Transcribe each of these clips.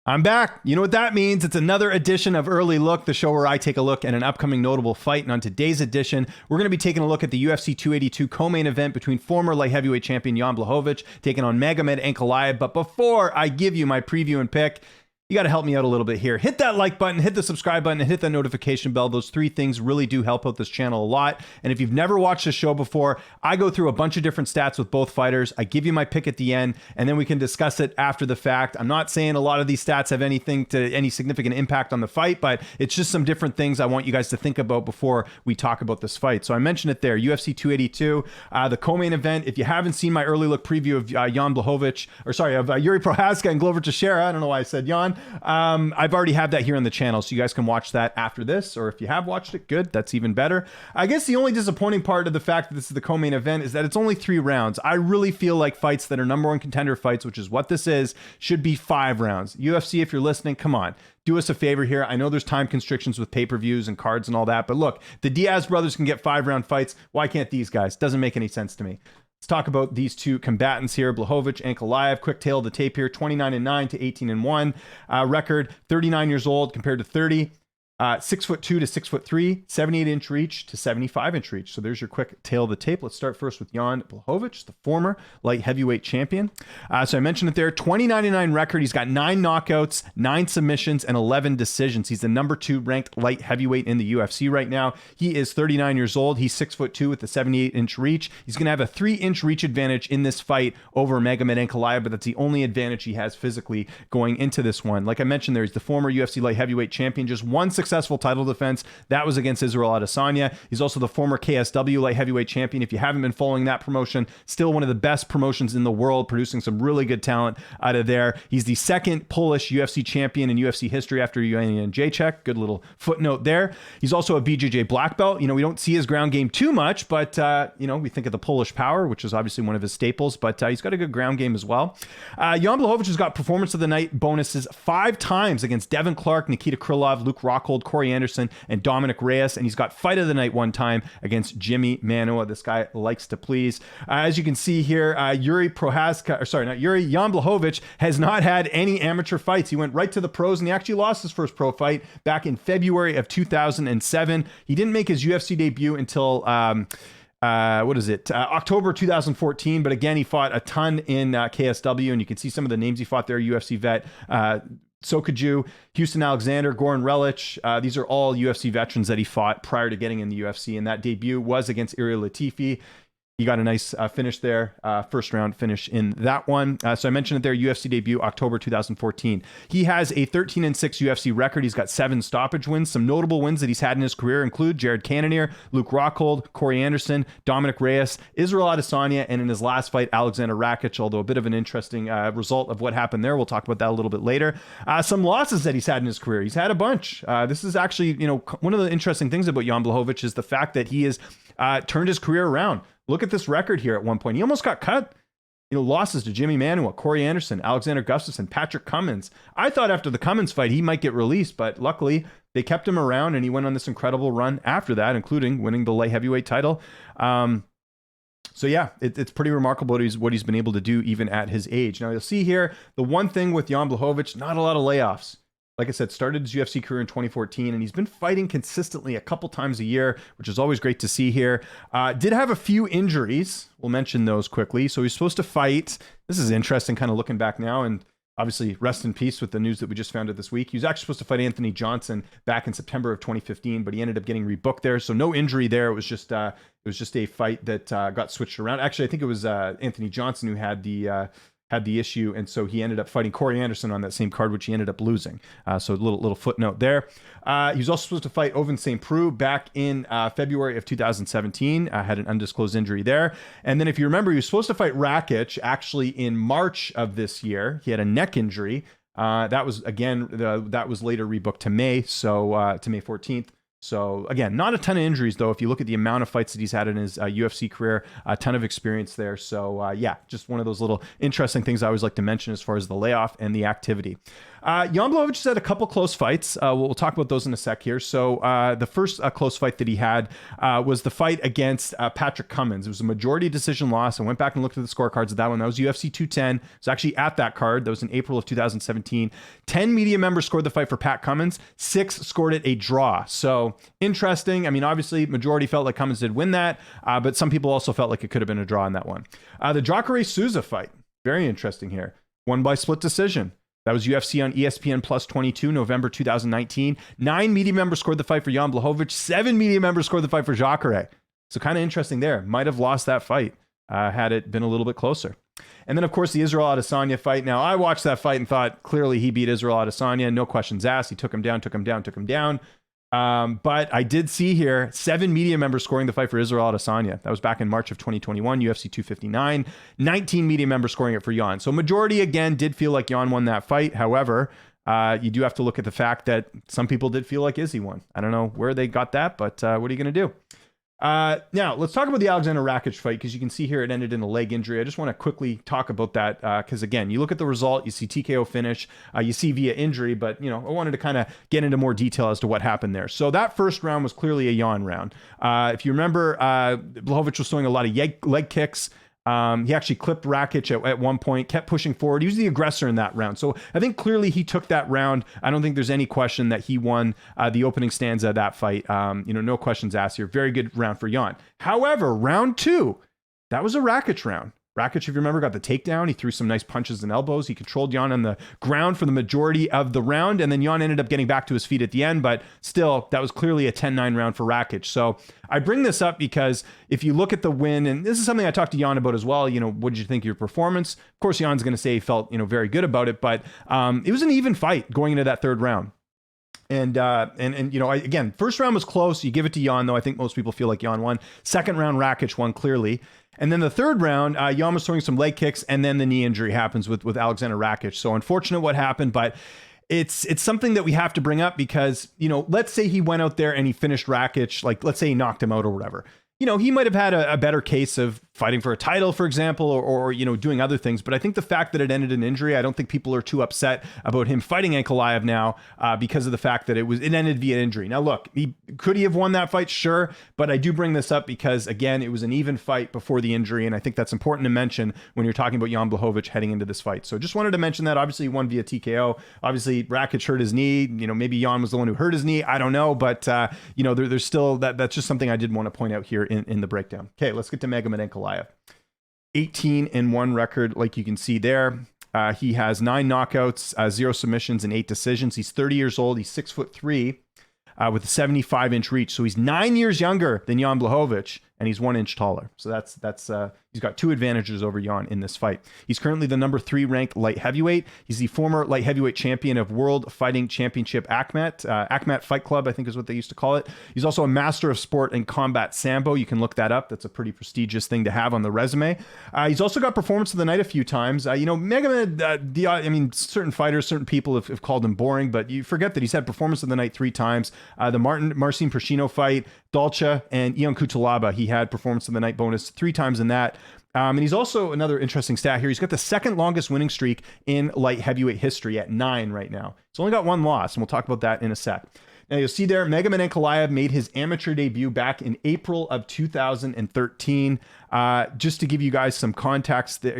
I'm back. You know what that means? It's another edition of Early Look, the show where I take a look at an upcoming notable fight. And on today's edition, we're going to be taking a look at the UFC 282 co-main event between former light heavyweight champion Jan Blachowicz taking on Magomed Ankalaev. But before I give you my preview and pick, you got to help me out a little bit here. Hit that like button, hit the subscribe button, and hit the notification bell. Those three things really do help out this channel a lot. And if you've never watched the show before, I go through a bunch of different stats with both fighters. I give you my pick at the end, and then we can discuss it after the fact. I'm not saying a lot of these stats have any significant impact on the fight, but it's just some different things I want you guys to think about before we talk about this fight. So I mentioned it there, UFC 282, the co-main event. If you haven't seen my early look preview of Jan Blachowicz, of Yuri Prochazka and Glover Teixeira, I don't know why I said Jan. I've already had that here on the channel, so you guys can watch that after this, or if you have watched it, good, that's even better. I guess the only disappointing part of the fact that this is the co-main event is that it's only 3 rounds. I really feel like fights that are number one contender fights, which is what this is, should be 5 rounds. UFC, if you're listening, come on. Do us a favor here. I know there's time constrictions with pay-per-views and cards and all that, but look, the Diaz brothers can get 5-round fights. Why can't these guys? Doesn't make any sense to me. Let's talk about these two combatants here. Blachowicz, Ankalaev, quick tail of the tape here, 29-9 to 18-1. Record, 39 years old compared to 30. 6'2" to 6'3", 78-inch reach to 75-inch reach. So there's your quick tail of the tape. Let's start first with Jan Blachowicz, the former light heavyweight champion. So I mentioned it there, 29-9 record. He's got 9 knockouts, 9 submissions, and 11 decisions. He's the number 2 ranked light heavyweight in the UFC right now. He is 39 years old. He's 6'2" with a 78-inch reach. He's going to have a 3-inch reach advantage in this fight over Magomed Ankalaev, but that's the only advantage he has physically going into this one. Like I mentioned there, he's the former UFC light heavyweight champion, just one successful title defense. That was against Israel Adesanya. He's also the former KSW light heavyweight champion. If you haven't been following that promotion, still one of the best promotions in the world, producing some really good talent out of there. He's the second Polish UFC champion in UFC history after Jan Jacek. Good little footnote there. He's also a BJJ black belt. You know, we don't see his ground game too much, but we think of the Polish power, which is obviously one of his staples, but he's got a good ground game as well. Jan Blachowicz has got performance of the night bonuses 5 times against Devin Clark, Nikita Krylov, Luke Rockhold, Corey Anderson, and Dominic Reyes, and he's got fight of the night 1 time against Jimmy Manuwa. This guy likes to please. As you can see here, Jan Blachowicz has not had any amateur fights. He went right to the pros, and he actually lost his first pro fight back in February of 2007. He didn't make his UFC debut until October 2014, but again, he fought a ton in KSW, and you can see some of the names he fought there. UFC vet Sokaju, Houston Alexander, Goran Relic. These are all UFC veterans that he fought prior to getting in the UFC, and that debut was against Iri Latifi. He got a nice finish there, first round finish in that one. So I mentioned it there, UFC debut, October 2014. He has a 13-6 UFC record. He's got 7 stoppage wins. Some notable wins that he's had in his career include Jared Cannonier, Luke Rockhold, Corey Anderson, Dominic Reyes, Israel Adesanya, and in his last fight, Alexander Rakic, although a bit of an interesting result of what happened there. We'll talk about that a little bit later. Some losses that he's had in his career. He's had a bunch. This is actually, one of the interesting things about Jan Blachowicz is the fact that he has turned his career around. Look at this record here at one point. He almost got cut. Losses to Jimmy Manuwa, Corey Anderson, Alexander Gustafsson, Patrick Cummins. I thought after the Cummins fight, he might get released, but luckily they kept him around and he went on this incredible run after that, including winning the light heavyweight title. So yeah, it's pretty remarkable what he's been able to do even at his age. Now you'll see here, the one thing with Jan Blachowicz, not a lot of layoffs. Like I said, started his UFC career in 2014, and he's been fighting consistently a couple times a year, which is always great to see here. Did have a few injuries. We'll mention those quickly. So he's supposed to fight. This is interesting, kind of looking back now, and obviously rest in peace with the news that we just found out this week. He was actually supposed to fight Anthony Johnson back in September of 2015, but he ended up getting rebooked there. So no injury there. It was just a fight that got switched around. Actually, I think it was Anthony Johnson who had the issue, and so he ended up fighting Corey Anderson on that same card, which he ended up losing. So a little footnote there. He was also supposed to fight Ovince St. Preux back in February of 2017. Had an undisclosed injury there. And then if you remember, he was supposed to fight Rakic actually in March of this year. He had a neck injury. That was later rebooked to May, so to May 14th. So again, not a ton of injuries though. If you look at the amount of fights that he's had in his UFC career, a ton of experience there. So yeah, just one of those little interesting things I always like to mention as far as the layoff and the activity. Jan Blachowicz has had a couple close fights. We'll talk about those in a sec here. So the first close fight that he had was the fight against Patrick Cummins. It was a majority decision loss. I went back and looked at the scorecards of that one. That was UFC 210. It was actually at that card. That was in April of 2017. 10 media members scored the fight for Pat Cummins. 6 scored it a draw. So interesting. I mean, obviously, majority felt like Cummins did win that, but some people also felt like it could have been a draw in that one. The Jacare Souza fight. Very interesting here. Won by split decision. That was UFC on ESPN Plus 22, November 2019. 9 media members scored the fight for Jan Blachowicz. 7 media members scored the fight for Jacare. So kind of interesting there. Might have lost that fight had it been a little bit closer. And then, of course, the Israel Adesanya fight. Now, I watched that fight and thought, clearly he beat Israel Adesanya. No questions asked. He took him down. But I did see here 7 media members scoring the fight for Israel Adesanya. That was back in March of 2021, UFC 259. 19 media members scoring it for Jan. So majority, again, did feel like Jan won that fight. However, you do have to look at the fact that some people did feel like Izzy won. I don't know where they got that, but what are you going to do? Now, let's talk about the Alexander Rakic fight, because you can see here it ended in a leg injury. I just want to quickly talk about that because, again, you look at the result, you see TKO finish, you see via injury, but, I wanted to kind of get into more detail as to what happened there. So that first round was clearly a Jan round. If you remember, Blachowicz was throwing a lot of leg kicks. He actually clipped Rakic at one point, kept pushing forward. He was the aggressor in that round. So I think clearly he took that round. I don't think there's any question that he won the opening stanza of that fight. No questions asked here. Very good round for Jan. However, round 2, that was a Rakic round. Rakic, if you remember, got the takedown. He threw some nice punches and elbows. He controlled Jan on the ground for the majority of the round, and then Jan ended up getting back to his feet at the end, but still, that was clearly a 10-9 round for Rakic. So I bring this up because if you look at the win, and this is something I talked to Jan about as well, what did you think of your performance? Of course, Jan's going to say he felt, very good about it, but it was an even fight going into that third round. And again, first round was close. You give it to Jan, though. I think most people feel like Jan won. Second round, Rakic won clearly. And then the third round, Jan was throwing some leg kicks, and then the knee injury happens with Alexander Rakic. So unfortunate what happened, but it's something that we have to bring up because, let's say he went out there and he finished Rakic, like let's say he knocked him out or whatever. He might have had a better case of fighting for a title, for example, or doing other things. But I think the fact that it ended in injury, I don't think people are too upset about him fighting Ankalaev now because of the fact that it ended via injury. Now, look, could he have won that fight? Sure. But I do bring this up because, again, it was an even fight before the injury. And I think that's important to mention when you're talking about Jan Blachowicz heading into this fight. So just wanted to mention that. Obviously, he won via TKO. Obviously, Rakic hurt his knee. Maybe Jan was the one who hurt his knee. I don't know. But, there's still that's just something I did want to point out here in the breakdown. Okay, let's get to Magomed Ankalaev. 18-1 record, like you can see there. He has 9 knockouts, 0 submissions, and 8 decisions. He's 30 years old. He's 6'3", with a 75-inch reach. So he's 9 years younger than Jan Blachowicz, and he's 1 inch taller. So that's he's got 2 advantages over Jan in this fight. He's currently the number 3 ranked light heavyweight. He's the former light heavyweight champion of World Fighting Championship ACMAT Fight Club, I think is what they used to call it. He's also a master of sport and combat sambo. You can look that up. That's a pretty prestigious thing to have on the resume. He's also got performance of the night a few times. Magomed, certain fighters, certain people have called him boring, but you forget that he's had performance of the night 3 times. The Marcin Prashino fight, Dolce, and Ion Cutelaba, he had performance of the night bonus 3 times in that. And he's also, another interesting stat here, he's got the second longest winning streak in light heavyweight history at 9 right now. He's only got 1 loss, and we'll talk about that in a sec. Now you'll see there, Magomed Ankalaev made hso amateur debut back in April of 2013. Just to give you guys some contacts. So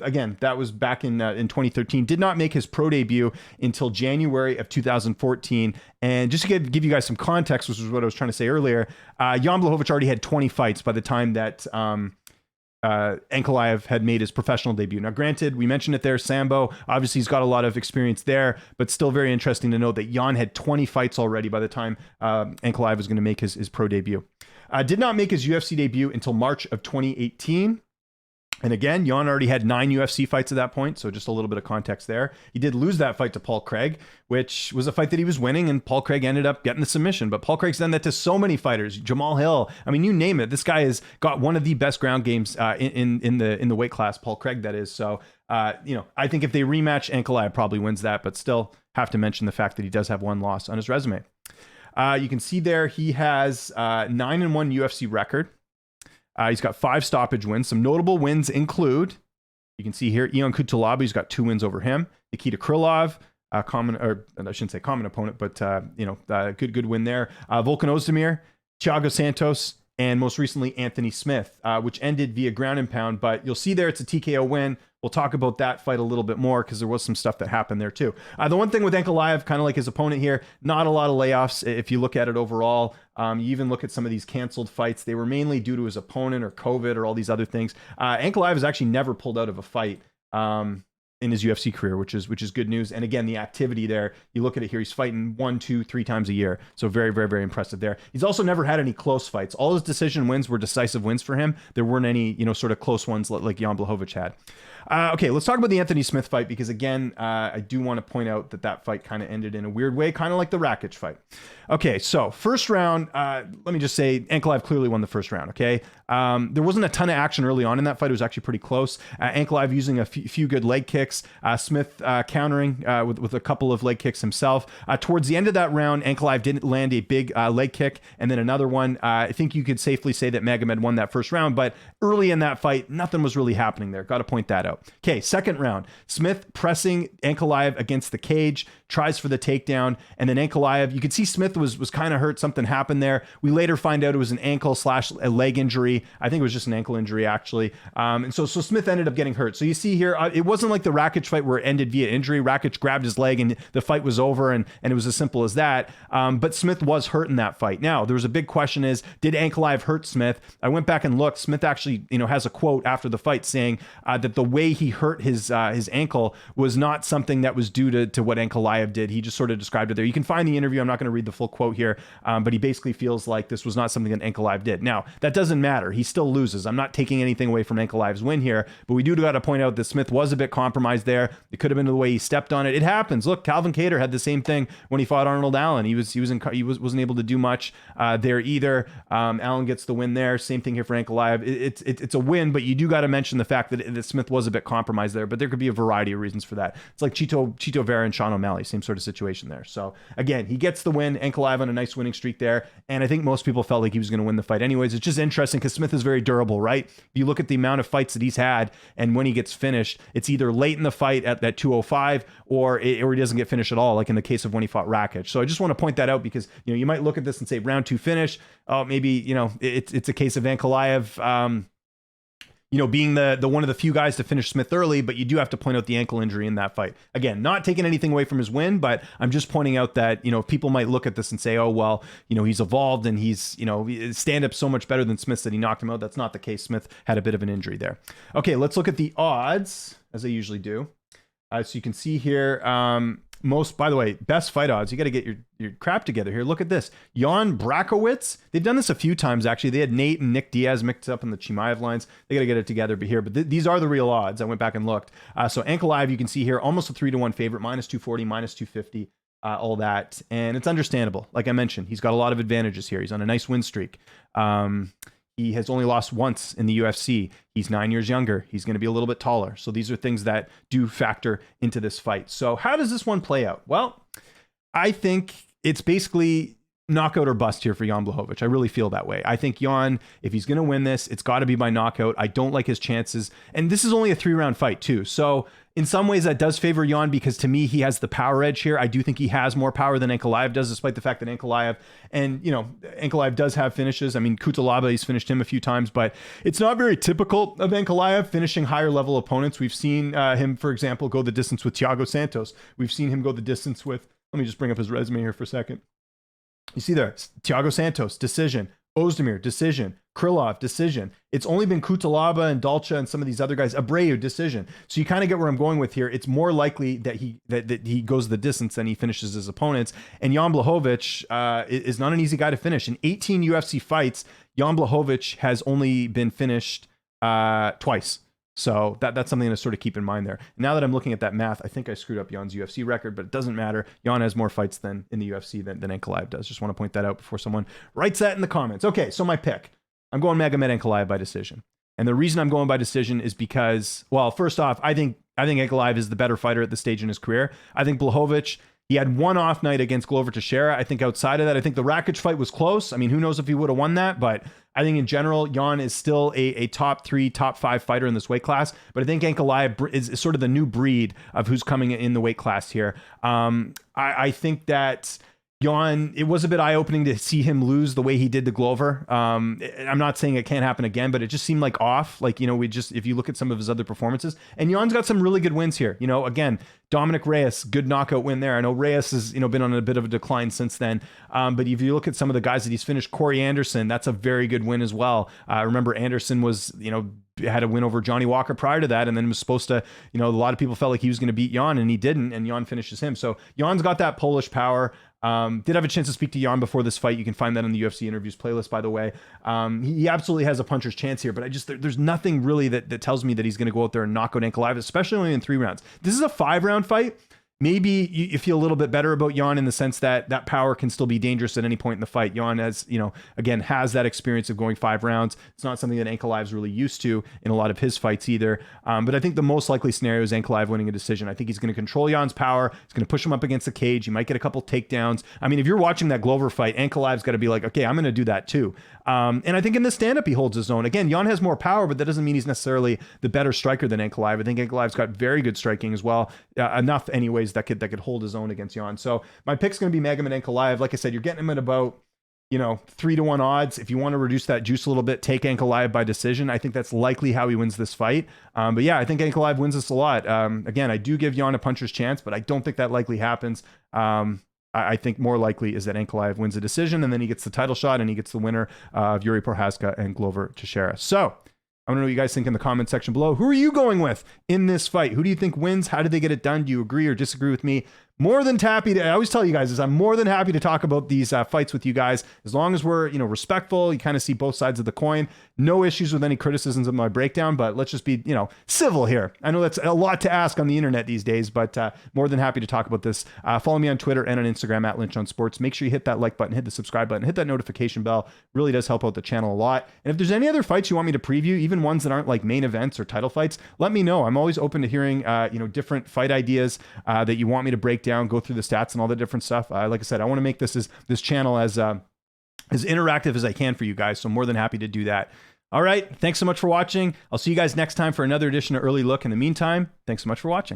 again, that was back in 2013. Did not make his pro debut until January of 2014. And just to give you guys some context, which is what I was trying to say earlier, Jan Blachowicz already had 20 fights by the time that Ankalaev had made his professional debut. Now, granted, we mentioned it there, Sambo, obviously he's got a lot of experience there, but still very interesting to note that Jan had 20 fights already by the time Ankalaev was going to make his pro debut. Did not make his UFC debut until March of 2018. And again, Jan already had 9 UFC fights at that point, so just a little bit of context there. He did lose that fight to Paul Craig, which was a fight that he was winning, and Paul Craig ended up getting the submission. But Paul Craig's done that to so many fighters. Jamal Hill, you name it. This guy has got one of the best ground games in the weight class, Paul Craig, that is. So, I think if they rematch, Ankalaev probably wins that, but still have to mention the fact that he does have 1 loss on his resume. You can see there he has 9-1 UFC record. He's got 5 stoppage wins. Some notable wins include You can see here, Ion Cutelaba, has got 2 wins over him. Nikita Krylov, I shouldn't say common opponent, but good win there. Volkan Ozdemir, Thiago Santos, and most recently Anthony Smith, which ended via ground and pound. But you'll see there it's a TKO win. We'll talk about that fight a little bit more because there was some stuff that happened there too. The one thing with Ankalaev, kind of like his opponent here, not a lot of layoffs if you look at it overall. You even look at some of these canceled fights. They were mainly due to his opponent or COVID or all these other things. Ankalaev has actually never pulled out of a fight in his UFC career, which is good news. And again, the activity there, you look at it here, he's fighting 1, 2, 3 times a year. So very, very, very impressive there. He's also never had any close fights. All his decision wins were decisive wins for him. There weren't any, sort of close ones like Jan Blachowicz had. Okay, let's talk about the Anthony Smith fight because again, I do want to point out that fight kind of ended in a weird way, kind of like the Rakic fight. Okay, so first round, let me just say Ankalaev clearly won the first round, okay? There wasn't a ton of action early on in that fight. It was actually pretty close. Ankalaev using a few good leg kicks, Smith countering with a couple of leg kicks himself. Towards the end of that round, Ankalaev didn't land a big leg kick and then another one. I think you could safely say that Magomed won that first round, but early in that fight, nothing was really happening there. Got to point that out. Okay, second round, Smith pressing Ankalaev against the cage, tries for the takedown, and then Ankalaev, you could see Smith was kind of hurt. Something happened there. We later find out it was an ankle / a leg injury. I think it was just an ankle injury actually. And so Smith ended up getting hurt. So you see here, it wasn't like the Rakic fight where it ended via injury. Rakic grabbed his leg and the fight was over and it was as simple as that. But Smith was hurt in that fight. Now, there was a big question is, did Ankalaev hurt Smith? I went back and looked. Smith actually, has a quote after the fight saying that the way he hurt his ankle was not something that was due to what Ankalaev did. He just sort of described it there. You can find the interview. I'm not going to read the full quote here, but he basically feels like this was not something that Ankalaev did. Now, that doesn't matter. He still loses. I'm not taking anything away from Ankalaev's win here, but we do got to point out that Smith was a bit compromised there. It could have been the way he stepped on it. It happens. Look, Calvin Kattar had the same thing when he fought Arnold Allen. He wasn't able to do much there either. Allen gets the win there. Same thing here for Ankalaev. It's a win, but you do got to mention the fact that Smith was a bit compromised there, but there could be a variety of reasons for that. It's like Chito Vera and Sean O'Malley, same sort of situation there. So again, he gets the win. Ankalaev on a nice winning streak there, and I think most people felt like he was going to win the fight anyways. It's just interesting because Smith is very durable, right? If you look at the amount of fights that he's had, and when he gets finished, it's either late in the fight at that 205 or he doesn't get finished at all, like in the case of when he fought Rakic. So I just want to point that out because you might look at this and say round 2 finish. Oh, maybe it's a case of Ankalaev being the one of the few guys to finish Smith early, but you do have to point out the ankle injury in that fight. Again, not taking anything away from his win, but I'm just pointing out that, people might look at this and say, oh, well, he's evolved and he's, stand up so much better than Smith that he knocked him out. That's not the case. Smith had a bit of an injury there. Okay, let's look at the odds as I usually do. So you can see here, by the way, best fight odds. You got to get your crap together here. Look at this. Jan Blachowicz. They've done this a few times, actually. They had Nate and Nick Diaz mixed up in the Chimaev lines. They got to get it together here. But these are the real odds. I went back and looked. So Ankalaev, you can see here, almost a 3-1 favorite, -240, -250, all that. And it's understandable. Like I mentioned, he's got a lot of advantages here. He's on a nice win streak. He has only lost once in the UFC. He's 9 years younger. He's going to be a little bit taller. So these are things that do factor into this fight. So how does this one play out? Well, I think it's basically knockout or bust here for Jan Blachowicz. I really feel that way. I think Jan, if he's going to win this, it's got to be by knockout. I don't like his chances. And this is only a 3-round fight too. So in some ways that does favor Jan because to me, he has the power edge here. I do think he has more power than Ankalaev does, despite the fact that Ankalaev does have finishes. I mean, Cutelaba, he's finished him a few times, but it's not very typical of Ankalaev finishing higher level opponents. We've seen him, for example, go the distance with Thiago Santos. We've seen him go the distance with, let me just bring up his resume here for a second. You see there, Thiago Santos, decision. Ozdemir, decision. Krylov, decision. It's only been Cutelaba and Dalcha and some of these other guys. Abreu, decision. So you kind of get where I'm going with here. It's more likely that he goes the distance than he finishes his opponents. And Jan Blachowicz is not an easy guy to finish. In 18 UFC fights, Jan Blachowicz has only been finished twice. So that's something to sort of keep in mind there. Now that I'm looking at that math, I think I screwed up Jan's UFC record, but it doesn't matter. Jan has more fights in the UFC than Ankalaev does. Just want to point that out before someone writes that in the comments. Okay, so my pick. I'm going Magomed Ankalaev by decision. And the reason I'm going by decision is because, well, first off, I think Ankalaev is the better fighter at this stage in his career. I think Blachowicz, He had one off night against Glover Teixeira. I think outside of that, I think the Rakic fight was close. I mean, who knows if he would have won that, but I think in general, Jan is still a top 3, top 5 fighter in this weight class. But I think Ankalaev is sort of the new breed of who's coming in the weight class here. I think that Jan, it was a bit eye-opening to see him lose the way he did to Glover. I'm not saying it can't happen again, but it just seemed like off. Like, if you look at some of his other performances, and Jan's got some really good wins here. Again, Dominic Reyes, good knockout win there. I know Reyes has, been on a bit of a decline since then. But if you look at some of the guys that he's finished, Corey Anderson, that's a very good win as well. Remember Anderson was, had a win over Johnny Walker prior to that, and then was supposed to, a lot of people felt like he was going to beat Jan, and he didn't, and Jan finishes him. So Jan's got that Polish power. Did have a chance to speak to Jan before this fight. You can find that in the UFC interviews playlist, by the way. He absolutely has a puncher's chance here, but there's nothing really that tells me that he's going to go out there and knock out Ankalaev, especially only in 3 rounds. This is a 5-round fight. Maybe you feel a little bit better about Jan in the sense that power can still be dangerous at any point in the fight. Jan has that experience of going 5 rounds. It's not something that Ankalaev's really used to in a lot of his fights either. But I think the most likely scenario is Ankalaev winning a decision. I think he's going to control Jan's power. He's going to push him up against the cage. He might get a couple takedowns. I mean, if you're watching that Glover fight, Ankalaev's got to be like, okay, I'm going to do that too. And I think in the stand-up, he holds his own. Again, Jan has more power, but that doesn't mean he's necessarily the better striker than Ankalaev. I think Ankalaev's got very good striking as well. Enough anyways that could hold his own against Jan. So my pick's going to be Magomed Ankalaev. Like I said, you're getting him at about 3-1 odds. If you want to reduce that juice a little bit, take Ankalaev by decision. I think that's likely how he wins this fight. But yeah, I think Ankalaev wins this a lot. Again, I do give Jan a puncher's chance, but I don't think that likely happens. I think more likely is that Ankalaev wins a decision, and then he gets the title shot, and he gets the winner of Yuri Prochazka and Glover Teixeira. So I want to know what you guys think in the comment section below. Who are you going with in this fight? Who do you think wins? How did they get it done? Do you agree or disagree with me? More than happy to, I always tell you guys this, I'm more than happy to talk about these fights with you guys, as long as we're, respectful. You kind of see both sides of the coin. No issues with any criticisms of my breakdown, but let's just be, civil here. I know that's a lot to ask on the internet these days, but more than happy to talk about this. Follow me on Twitter and on Instagram at Lynch on Sports. Make sure you hit that like button, hit the subscribe button, hit that notification bell. Really does help out the channel a lot. And if there's any other fights you want me to preview, even ones that aren't like main events or title fights, let me know. I'm always open to hearing, different fight ideas that you want me to break down, go through the stats and all the different stuff. Like I said, I want to make this channel as interactive as I can for you guys. So more than happy to do that. All right. Thanks so much for watching. I'll see you guys next time for another edition of Early Look. In the meantime, thanks so much for watching.